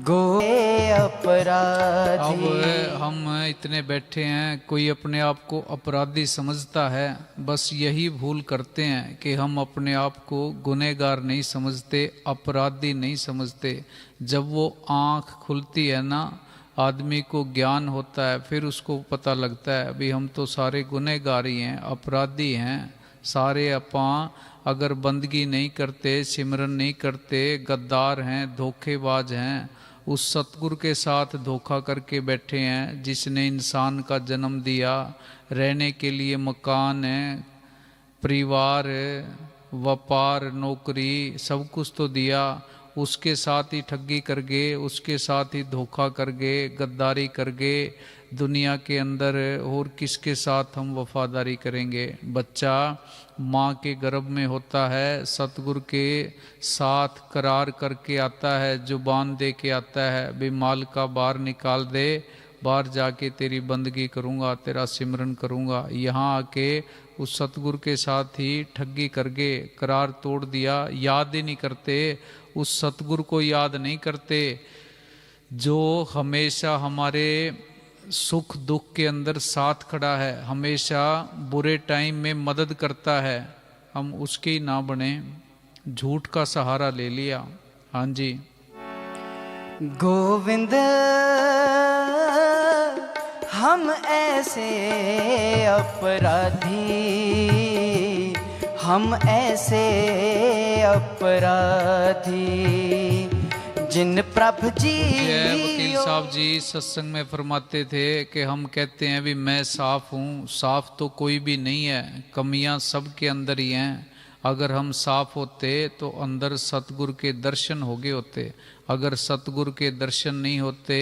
गो अपराधी। अब हम इतने बैठे हैं, कोई अपने आप को अपराधी समझता है। बस यही भूल करते हैं कि हम अपने आप को गुनहगार नहीं समझते, अपराधी नहीं समझते। जब वो आँख खुलती है ना, आदमी को ज्ञान होता है, फिर उसको पता लगता है अभी हम तो सारे गुनहगारी हैं, अपराधी हैं सारे। अपा अगर बंदगी नहीं करते, सिमरन नहीं करते, गद्दार हैं, धोखेबाज हैं, उस सतगुरु के साथ धोखा करके बैठे हैं जिसने इंसान का जन्म दिया, रहने के लिए मकान है, परिवार, व्यापार, नौकरी, सब कुछ तो दिया। उसके साथ ही ठगी कर गए, उसके साथ ही धोखा कर गए, गद्दारी कर गए दुनिया के अंदर। और किसके साथ हम वफादारी करेंगे? बच्चा माँ के गर्भ में होता है, सतगुरु के साथ करार करके आता है, जुबान दे के आता है, भी माल का बाहर निकाल दे, बाहर जाके तेरी बंदगी करूँगा, तेरा सिमरन करूँगा। यहाँ आके उस सतगुरु के साथ ही ठगी कर गए, करार तोड़ दिया, याद ही नहीं करते, उस सतगुरु को याद नहीं करते जो हमेशा हमारे सुख दुख के अंदर साथ खड़ा है, हमेशा बुरे टाइम में मदद करता है। हम उसके ही ना बने, झूठ का सहारा ले लिया। हाँ जी। गोविंद हम ऐसे अपराधी, हम ऐसे अपराधी जिन प्रभु जी। वकील साहब जी सत्संग में फरमाते थे कि हम कहते हैं भी मैं साफ हूँ, साफ तो कोई भी नहीं है, कमियां सबके अंदर ही हैं। अगर हम साफ होते तो अंदर सतगुरु के दर्शन हो गए होते। अगर सतगुरु के दर्शन नहीं होते,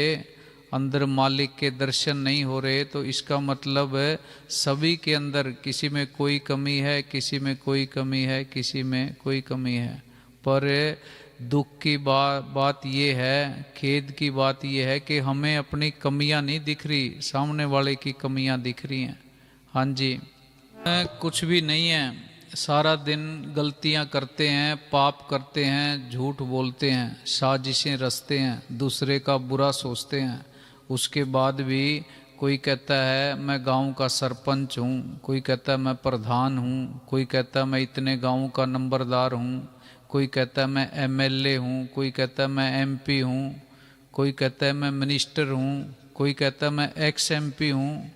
अंदर मालिक के दर्शन नहीं हो रहे, तो इसका मतलब सभी के अंदर किसी में कोई कमी है, किसी में कोई कमी है, किसी में कोई कमी है। पर दुख की बात ये है, खेद की बात ये है कि हमें अपनी कमियां नहीं दिख रही, सामने वाले की कमियां दिख रही हैं। हाँ जी। कुछ भी नहीं है, सारा दिन गलतियां करते हैं, पाप करते हैं, झूठ बोलते हैं, साजिशें रचते हैं, दूसरे का बुरा सोचते हैं। उसके बाद भी कोई कहता है मैं गांव का सरपंच हूँ, कोई कहता है मैं प्रधान हूँ, कोई कहता है मैं इतने गांव का नंबरदार हूँ, कोई कहता है मैं एमएलए हूँ, कोई कहता है मैं एमपी हूँ, कोई कहता है मैं मिनिस्टर हूँ, कोई कहता है मैं एक्स एमपी हूँ।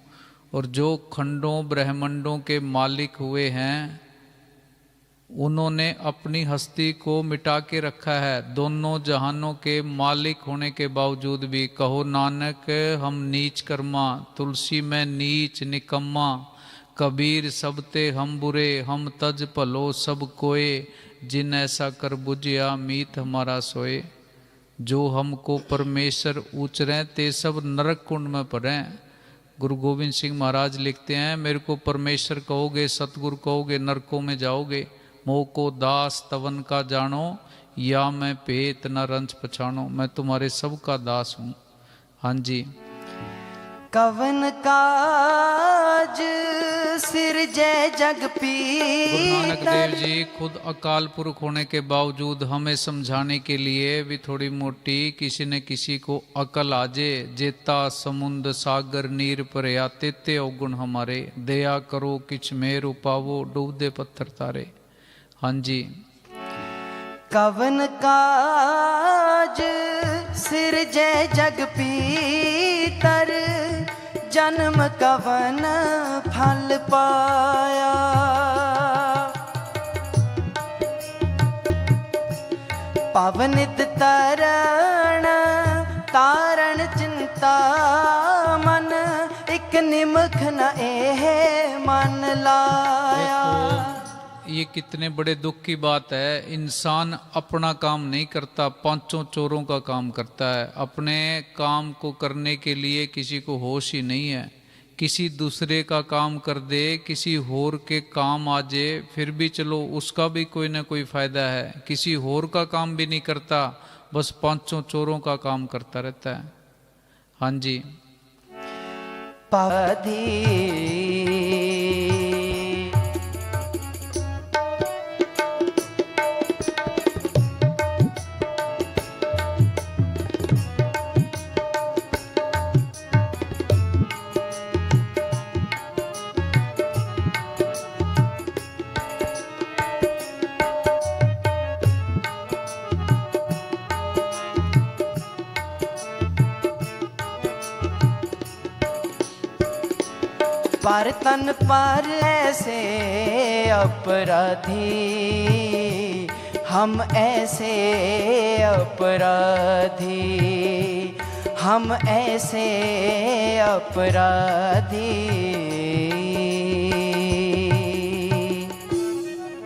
और जो खंडों ब्रह्मंडों के मालिक हुए हैं, उन्होंने अपनी हस्ती को मिटा के रखा है। दोनों जहानों के मालिक होने के बावजूद भी कहो नानक हम नीच कर्मा, तुलसी में नीच निकम्मा, कबीर सबते हम बुरे, हम तज भलो सब कोय, जिन ऐसा कर बुझिया मीत हमारा सोए। जो हमको परमेश्वर उचरें ते सब नरक कुंड में पड़ें। गुरु गोविंद सिंह महाराज लिखते हैं, मेरे को परमेश्वर कहोगे, सतगुरु कहोगे, नरकों में जाओगे। मोह को दास तवन का जानो, या मैं पेत न रंच पछानो। मैं तुम्हारे सब का दास हूँ। हाँ जी। कवन काज सिरजै जग गुरु नानक पीतर। देव जी खुद अकाल पुरख होने के बावजूद हमें समझाने के लिए भी थोड़ी मोटी किसी न किसी को अकल आजे। जेता समुंद सागर नीर परया, तेते अवगुण हमारे, दया करो किछ मेर उपावो, डूबदे पत्थर तारे। हाँ जी। कवन काज सिरजै जग पीतर, जन्म कवन फल पाया। पवनित तरण तारण चिंता मन, एक निमख न एह मन लाया। ये कितने बड़े दुख की बात है। इंसान अपना काम नहीं करता, पांचों चोरों का काम करता है। अपने काम को करने के लिए किसी को होश ही नहीं है। किसी दूसरे का काम कर दे, किसी होर के काम आ जाए, फिर भी चलो उसका भी कोई ना कोई फायदा है। किसी होर का काम भी नहीं करता, बस पांचों चोरों का काम करता रहता है। हाँ जी। पाधी पर तन पर ऐसे अपराधी, हम ऐसे अपराधी, हम ऐसे अपराधी।